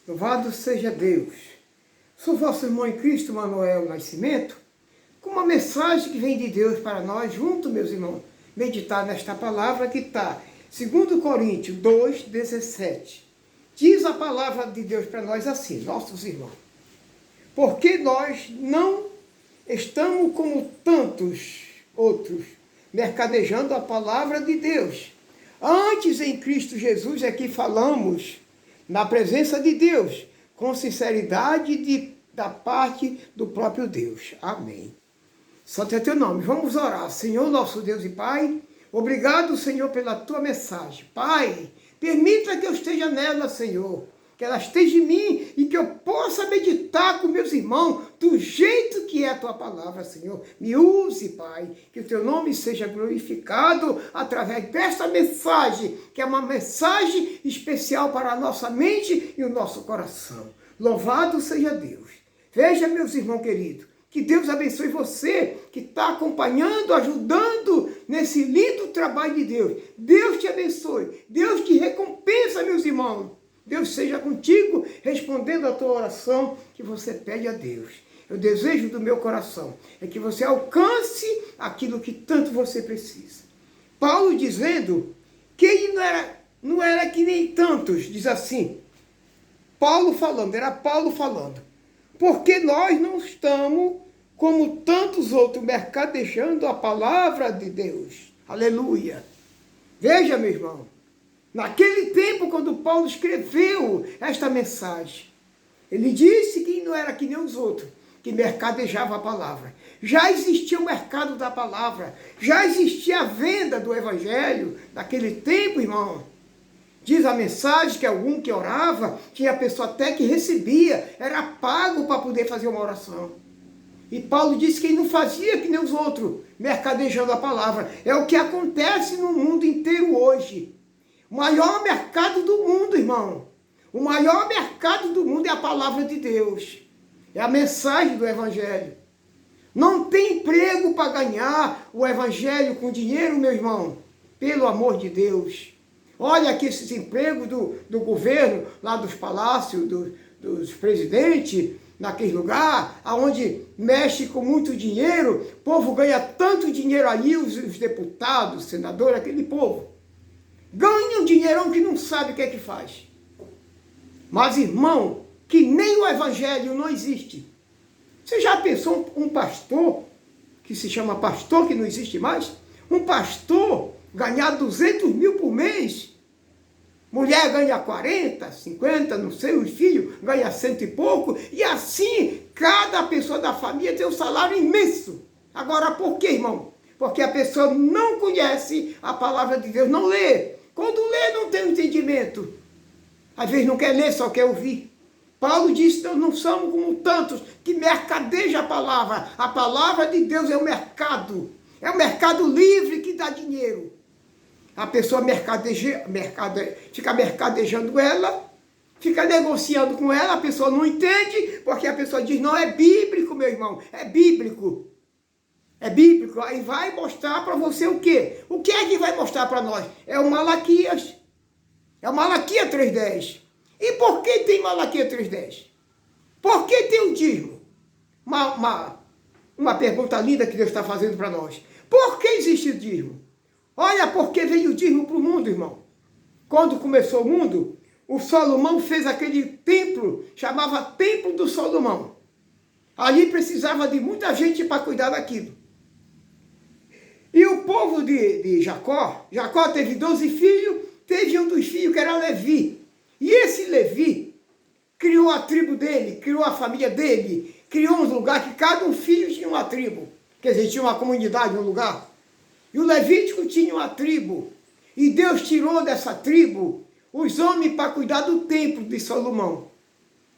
Louvado seja Deus. Sou vosso irmão em Cristo, Manuel Nascimento, com uma mensagem que vem de Deus para nós, junto, meus irmãos, meditar nesta palavra que está, 2 Coríntios 2,17. Diz a palavra de Deus para nós assim, nossos irmãos. Porque nós não estamos como tantos outros, mercadejando a palavra de Deus. Antes, em Cristo Jesus, é que falamos na presença de Deus, com sinceridade da parte do próprio Deus. Amém. Santo é teu nome. Vamos orar. Senhor, nosso Deus e Pai, obrigado, Senhor, pela tua mensagem. Pai, permita que eu esteja nela, Senhor, que ela esteja em mim e que eu possa meditar com meus irmãos do jeito que é a tua palavra, Senhor. Me use, Pai, que o teu nome seja glorificado através desta mensagem, que é uma mensagem especial para a nossa mente e o nosso coração. Louvado seja Deus. Veja, meus irmãos queridos, que Deus abençoe você que está acompanhando, ajudando nesse lindo trabalho de Deus. Deus te abençoe. Deus te recompensa, meus irmãos. Deus seja contigo, respondendo a tua oração que você pede a Deus. Eu desejo do meu coração é que você alcance aquilo que tanto você precisa. Paulo dizendo que ele não era que nem tantos, diz assim. Era Paulo falando. Porque nós não estamos como tantos outros mercadejando a palavra de Deus. Aleluia. Veja, meu irmão. Naquele tempo, quando Paulo escreveu esta mensagem, ele disse que não era que nem os outros, que mercadejava a palavra. Já existia o mercado da palavra, já existia a venda do evangelho naquele tempo, irmão. Diz a mensagem que algum que orava, tinha pessoa até que recebia, era pago para poder fazer uma oração. E Paulo disse que ele não fazia que nem os outros, mercadejando a palavra. É o que acontece no mundo inteiro hoje. O maior mercado do mundo, irmão. O maior mercado do mundo é a palavra de Deus. É a mensagem do evangelho. Não tem emprego para ganhar o evangelho com dinheiro, meu irmão. Pelo amor de Deus. Olha aqui esses empregos do governo, lá dos palácios, dos presidentes, naquele lugar, onde mexe com muito dinheiro. O povo ganha tanto dinheiro ali, os deputados, os senadores, aquele povo. Ganha um dinheirão que não sabe o que é que faz. Mas, irmão, que nem o evangelho não existe. Você já pensou um pastor, que se chama pastor, que não existe mais? Um pastor ganhar 200 mil por mês? Mulher ganha 40, 50, não sei, os filhos ganham 100 e pouco. E assim, cada pessoa da família tem um salário imenso. Agora, por quê, irmão? Porque a pessoa não conhece a palavra de Deus, não lê. Quando lê, não tem entendimento. Às vezes não quer ler, só quer ouvir. Paulo disse que nós não somos como tantos que mercadejam a palavra. A palavra de Deus é o mercado. É o mercado livre que dá dinheiro. A pessoa fica mercadejando ela, fica negociando com ela, a pessoa não entende, porque a pessoa diz, não, é bíblico, meu irmão, é bíblico. É bíblico, aí vai mostrar para você o quê? O que é que vai mostrar para nós? É o Malaquias. É o Malaquias 3:10. E por que tem Malaquias 3:10? Por que tem o dízimo? Uma pergunta linda que Deus está fazendo para nós. Por que existe o dízimo? Olha por que veio o dízimo para o mundo, irmão. Quando começou o mundo, o Salomão fez aquele templo, chamava Templo do Salomão. Ali precisava de muita gente para cuidar daquilo. E o povo de Jacó teve 12 filhos, teve um dos filhos que era Levi. E esse Levi criou a tribo dele, criou a família dele, criou um lugar que cada um filho tinha uma tribo. Quer dizer, tinha uma comunidade, um lugar. E o Levítico tinha uma tribo. E Deus tirou dessa tribo os homens para cuidar do templo de Salomão.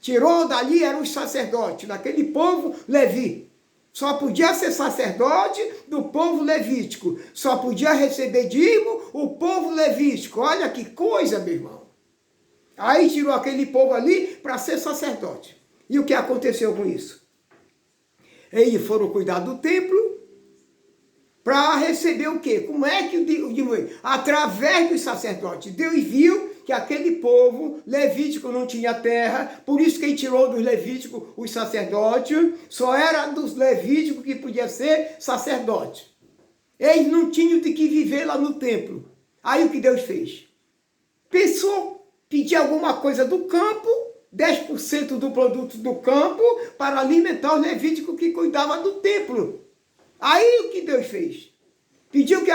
Tirou dali, eram os sacerdotes, daquele povo Levi. Só podia ser sacerdote do povo levítico. Só podia receber dízimo o povo levítico. Olha que coisa, meu irmão. Aí tirou aquele povo ali para ser sacerdote. E o que aconteceu com isso? Eles foram cuidar do templo para receber o quê? Como é que o dízimo veio? Através dos sacerdotes. Deus viu que aquele povo levítico não tinha terra, por isso que ele tirou dos levíticos os sacerdotes, só era dos levíticos que podia ser sacerdote. Eles não tinham de que viver lá no templo. Aí o que Deus fez? Pensou pedir alguma coisa do campo, 10% do produto do campo, para alimentar os levíticos que cuidavam do templo. Aí o que Deus fez? Pediu que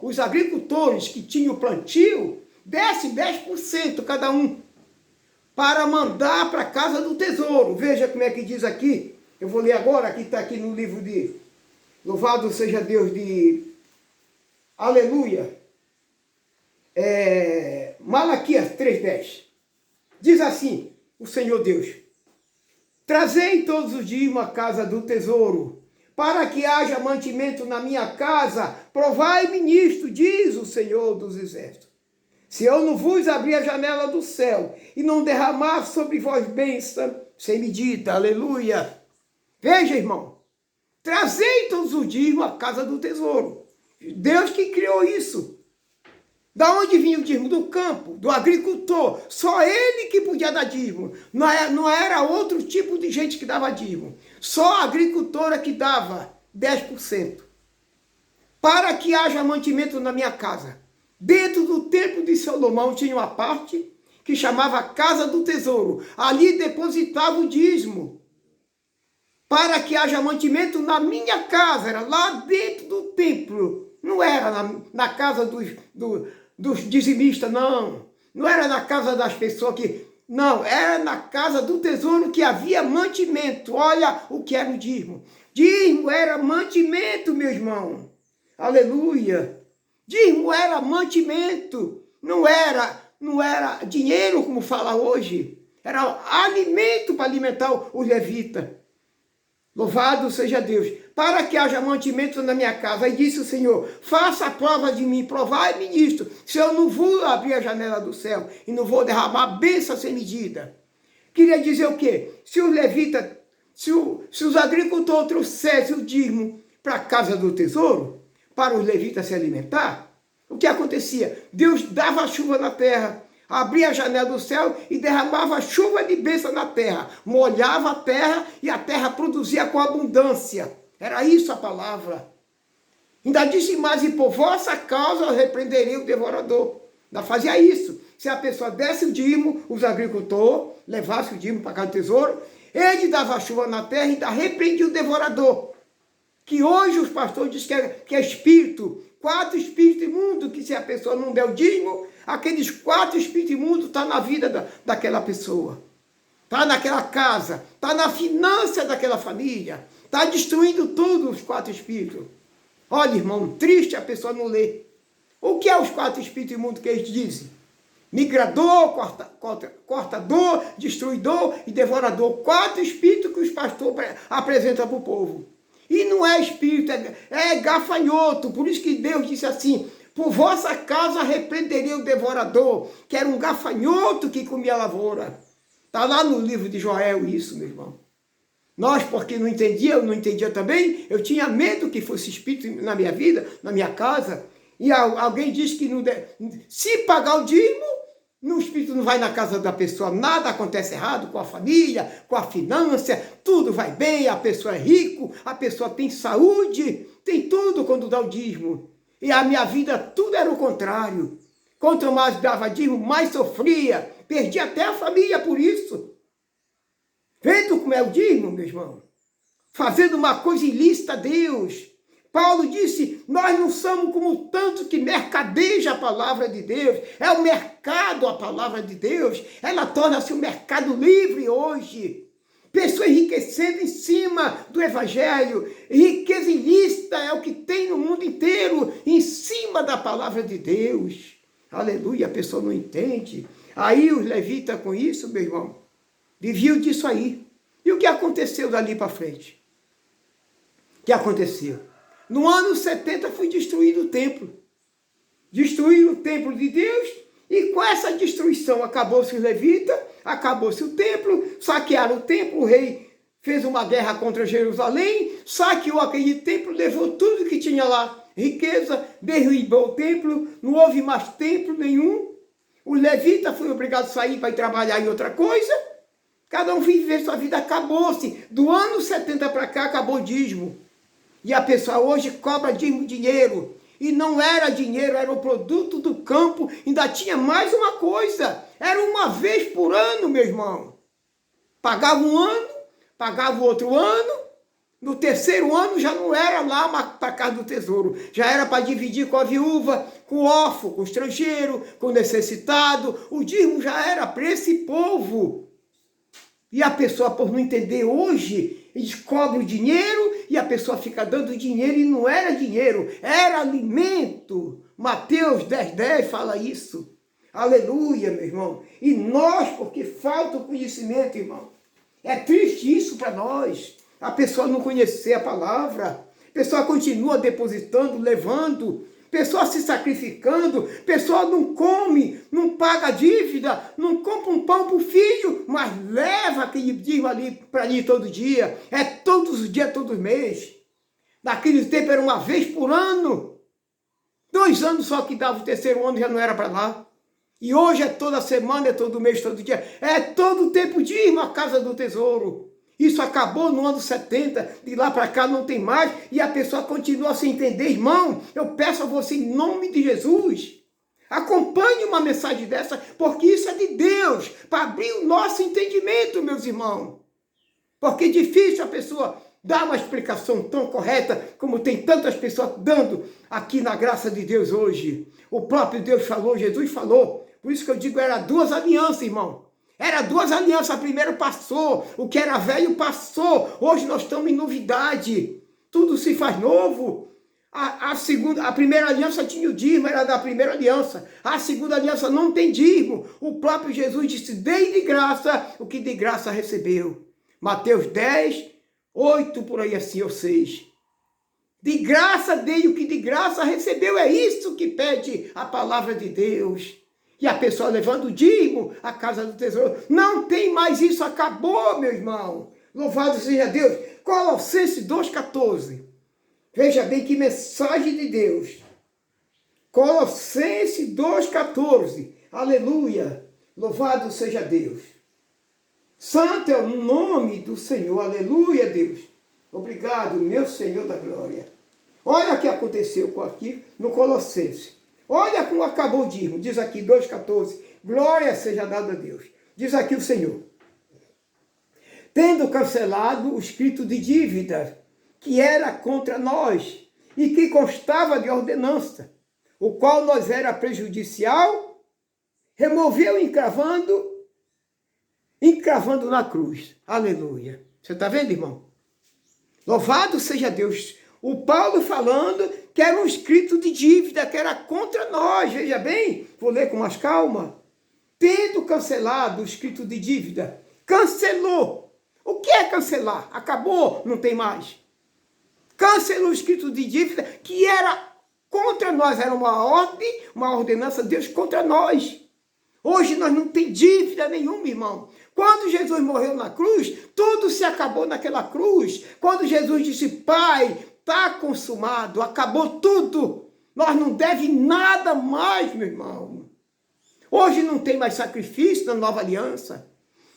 os agricultores que tinham plantio, desse 10% cada um, para mandar para a casa do tesouro. Veja como é que diz aqui. Eu vou ler agora, aqui está aqui no livro de Louvado seja Deus de Aleluia. Malaquias 3,10. Diz assim, o Senhor Deus: trazei todos os dias à casa do tesouro, para que haja mantimento na minha casa, provai-me nisto, diz o Senhor dos Exércitos. Se eu não vos abrir a janela do céu e não derramar sobre vós bênção sem medida, aleluia. Veja, irmão, trazei todos os dias à casa do tesouro. Deus que criou isso. Da onde vinha o dízimo? Do campo, do agricultor. Só ele que podia dar dízimo. Não era outro tipo de gente que dava dízimo. Só a agricultora que dava 10%. Para que haja mantimento na minha casa. Dentro do templo de Salomão tinha uma parte que chamava Casa do Tesouro. Ali depositava o dízimo. Para que haja mantimento na minha casa. Era lá dentro do templo. Não era na casa dos dizimistas, não. Não era na casa das pessoas que... Não, era na casa do tesouro que havia mantimento. Olha o que era o dízimo. Dízimo era mantimento, meu irmão. Aleluia. Dízimo era mantimento. Não era dinheiro, como fala hoje. Era alimento para alimentar os levitas. Louvado seja Deus. Para que haja mantimento na minha casa. Aí disse o Senhor: faça a prova de mim, provai-me nisto. Se eu não vou abrir a janela do céu e não vou derramar bênção sem medida. Queria dizer o quê? Se os levitas, se os agricultores trouxessem o dízimo para a casa do tesouro, para os levitas se alimentar, o que acontecia? Deus dava chuva na terra, abria a janela do céu e derramava chuva de bênção na terra. Molhava a terra e a terra produzia com abundância. Era isso a palavra. Ainda disse mais, e por vossa causa eu repreenderei o devorador. Ainda fazia isso. Se a pessoa desse o dízimo, os agricultores levassem o dízimo para a casa do tesouro, ele dava chuva na terra e ainda repreendia o devorador. Que hoje os pastores dizem que é espírito, 4 espíritos imundos, que se a pessoa não der o dízimo, aqueles 4 espíritos imundos estão na vida daquela pessoa. Está naquela casa, está na finança daquela família, está destruindo tudo os 4 espíritos. Olha, irmão, triste a pessoa não ler. O que é os 4 espíritos imundos que eles dizem? Migrador, cortador, destruidor e devorador. 4 espíritos que os pastores apresentam para o povo. E não é espírito, é gafanhoto. Por isso que Deus disse assim: por vossa causa repreenderei o devorador, que era um gafanhoto que comia a lavoura. Está lá no livro de Joel isso, meu irmão. Nós, porque não entendia, eu não entendia também, eu tinha medo que fosse espírito na minha vida, na minha casa. E alguém diz que não se pagar o dízimo, o espírito não vai na casa da pessoa, nada acontece errado com a família, com a finança, tudo vai bem, a pessoa é rico, a pessoa tem saúde, tem tudo quando dá o dízimo. E a minha vida, tudo era o contrário. Quanto mais dava dízimo, mais sofria, perdi até a família por isso. Vendo como é o dízimo, meu irmão? Fazendo uma coisa ilícita a Deus. Paulo disse, nós não somos como tanto que mercadeja a palavra de Deus. É o mercado a palavra de Deus. Ela torna-se um mercado livre hoje. Pessoas enriquecendo em cima do evangelho. Riqueza ilícita é o que tem no mundo inteiro, em cima da palavra de Deus. Aleluia, a pessoa não entende. Aí os levitas com isso, meu irmão, viviam disso aí. E o que aconteceu dali para frente? O que aconteceu? No ano 70 foi destruído o templo. Destruíram o templo de Deus e com essa destruição acabou-se os levitas, acabou-se o templo, saquearam o templo, o rei fez uma guerra contra Jerusalém, saqueou aquele templo, levou tudo que tinha lá, riqueza, derribou o templo, não houve mais templo nenhum. O levita foi obrigado a sair para ir trabalhar em outra coisa. Cada um viver sua vida, acabou-se. Do ano 70 para cá, acabou o dízimo. E a pessoa hoje cobra dízimo dinheiro. E não era dinheiro, era o produto do campo. Ainda tinha mais uma coisa. Era uma vez por ano, meu irmão. Pagava um ano, pagava o outro ano. No terceiro ano já não era lá para a casa do tesouro. Já era para dividir com a viúva, com o órfão, com o estrangeiro, com o necessitado. O dízimo já era para esse povo. E a pessoa, por não entender hoje, eles cobram o dinheiro e a pessoa fica dando dinheiro e não era dinheiro, era alimento. Mateus 10:10 fala isso. Aleluia, meu irmão. E nós, porque falta o conhecimento, irmão. É triste isso para nós. A pessoa não conhecer a palavra. A pessoa continua depositando, levando. Pessoa se sacrificando, pessoa não come, não paga dívida, não compra um pão para o filho, mas leva aquele dízimo ali para ali todo dia. É todos os dias, todos os meses. Naquele tempo era uma vez por ano. 2 anos só que dava, o terceiro ano já não era para lá. E hoje é toda semana, é todo mês, todo dia. É todo o tempo dízimo a casa do tesouro. Isso acabou no ano 70, de lá para cá não tem mais, e a pessoa continua sem entender. Irmão, eu peço a você em nome de Jesus, acompanhe uma mensagem dessa, porque isso é de Deus, para abrir o nosso entendimento, meus irmãos. Porque é difícil a pessoa dar uma explicação tão correta, como tem tantas pessoas dando aqui na graça de Deus hoje. O próprio Deus falou, Jesus falou, por isso que eu digo, era 2 alianças, irmão. Era 2 alianças, a primeira passou, o que era velho passou, hoje nós estamos em novidade, tudo se faz novo. A primeira aliança tinha o dízimo, era da primeira aliança, a segunda aliança não tem dízimo, o próprio Jesus disse, dei de graça o que de graça recebeu. Mateus 10:8, por aí assim, ou 6. De graça dei o que de graça recebeu, é isso que pede a palavra de Deus. E a pessoa levando o dízimo à casa do tesouro. Não tem mais isso, acabou, meu irmão. Louvado seja Deus. Colossenses 2:14. Veja bem que mensagem de Deus. Colossenses 2:14. Aleluia. Louvado seja Deus. Santo é o nome do Senhor. Aleluia, Deus. Obrigado, meu Senhor da glória. Olha o que aconteceu aqui no Colossenses. Olha como acabou o dízimo. Diz aqui 2:14. Glória seja dada a Deus. Diz aqui o Senhor. Tendo cancelado o escrito de dívida que era contra nós e que constava de ordenança, o qual nos era prejudicial, removeu encravando na cruz. Aleluia. Você está vendo, irmão? Louvado seja Deus. O Paulo falando que era um escrito de dívida, que era contra nós. Veja bem, vou ler com mais calma. Tendo cancelado o escrito de dívida, cancelou. O que é cancelar? Acabou, não tem mais. Cancelou o escrito de dívida que era contra nós. Era uma ordem, uma ordenança de Deus contra nós. Hoje nós não tem dívida nenhuma, irmão. Quando Jesus morreu na cruz, tudo se acabou naquela cruz. Quando Jesus disse, Pai, está consumado, acabou tudo. Nós não devemos nada mais, meu irmão. Hoje não tem mais sacrifício na nova aliança.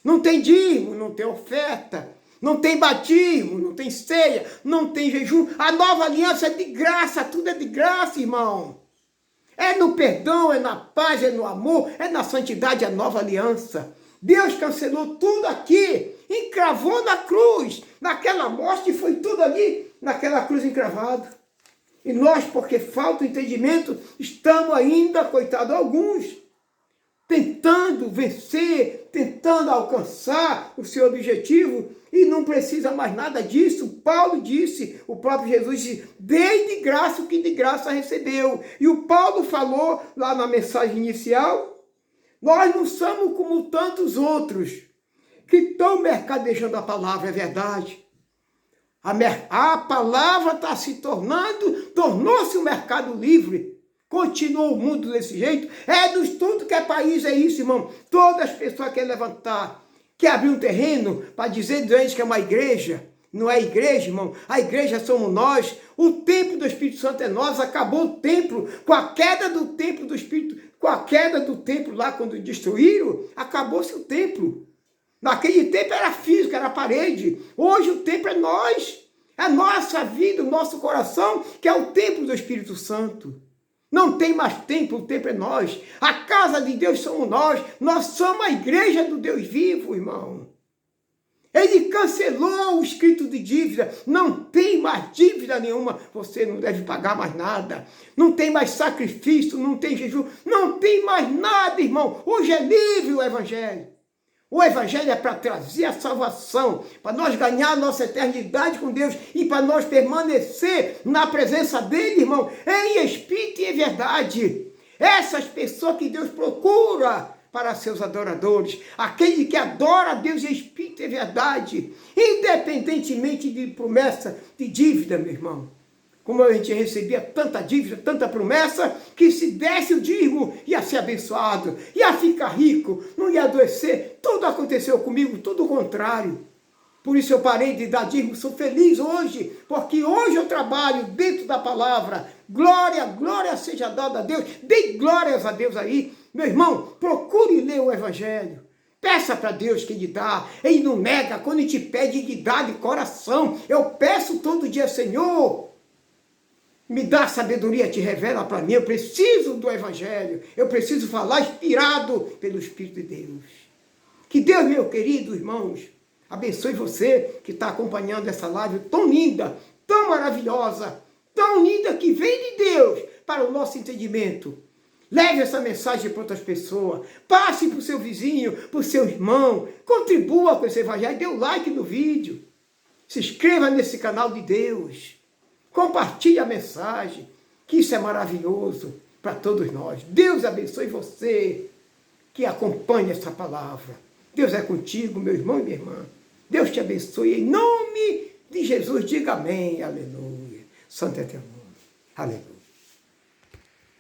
Não tem dízimo, não tem oferta. Não tem batismo, não tem ceia, não tem jejum. A nova aliança é de graça, tudo é de graça, irmão. É no perdão, é na paz, é no amor, é na santidade, a nova aliança. Deus cancelou tudo aqui, encravou na cruz. Naquela morte foi tudo ali, naquela cruz encravado. E nós, porque falta o entendimento, estamos ainda, coitado, alguns, tentando vencer, tentando alcançar o seu objetivo, e não precisa mais nada disso. Paulo disse, o próprio Jesus disse, dei de graça o que de graça recebeu. E o Paulo falou lá na mensagem inicial, nós não somos como tantos outros que estão mercadejando a palavra, é verdade. A palavra está se tornou-se um mercado livre. Continuou o mundo desse jeito. É dos tudo que é país, é isso, irmão. Todas as pessoas querem levantar, quer abrir um terreno para dizer doentes que é uma igreja. Não é igreja, irmão. A igreja somos nós. O templo do Espírito Santo é nós. Acabou o templo. Com a queda do templo do Espírito, Com a queda do templo lá, quando destruíram, acabou-se o templo. Naquele tempo era físico, era parede. Hoje o templo é nós. É a nossa vida, o nosso coração, que é o templo do Espírito Santo. Não tem mais templo, o templo é nós. A casa de Deus somos nós somos a igreja do Deus vivo, irmão. Ele cancelou o escrito de dívida, não tem mais dívida nenhuma, você não deve pagar mais nada, não tem mais sacrifício, não tem jejum, não tem mais nada, irmão. Hoje é livre o Evangelho. O Evangelho é para trazer a salvação, para nós ganhar a nossa eternidade com Deus e para nós permanecer na presença dele, irmão, em espírito e em verdade. Essas pessoas que Deus procura para seus adoradores, aquele que adora a Deus em espírito e em verdade, independentemente de promessa de dívida, meu irmão. Como a gente recebia tanta dívida, tanta promessa, que se desse o dízimo, ia ser abençoado, ia ficar rico, não ia adoecer. Tudo aconteceu comigo, tudo o contrário. Por isso eu parei de dar dízimo, sou feliz hoje, porque hoje eu trabalho dentro da palavra. Glória, glória seja dada a Deus. Dê glórias a Deus aí. Meu irmão, procure ler o Evangelho. Peça para Deus que Ele dá. Ele não nega, quando Ele te pede, Ele dá de coração. Eu peço todo dia, Senhor, me dá sabedoria, te revela para mim. Eu preciso do Evangelho. Eu preciso falar inspirado pelo Espírito de Deus. Que Deus, meu querido irmãos, abençoe você que está acompanhando essa live tão linda, tão maravilhosa, tão linda, que vem de Deus para o nosso entendimento. Leve essa mensagem para outras pessoas. Passe para o seu vizinho, para o seu irmão. Contribua com esse Evangelho. Dê um like no vídeo. Se inscreva nesse canal de Deus. Compartilhe a mensagem, que isso é maravilhoso para todos nós. Deus abençoe você que acompanha essa palavra. Deus é contigo, meu irmão e minha irmã. Deus te abençoe em nome de Jesus. Diga amém, aleluia. Santo é teu nome. Aleluia.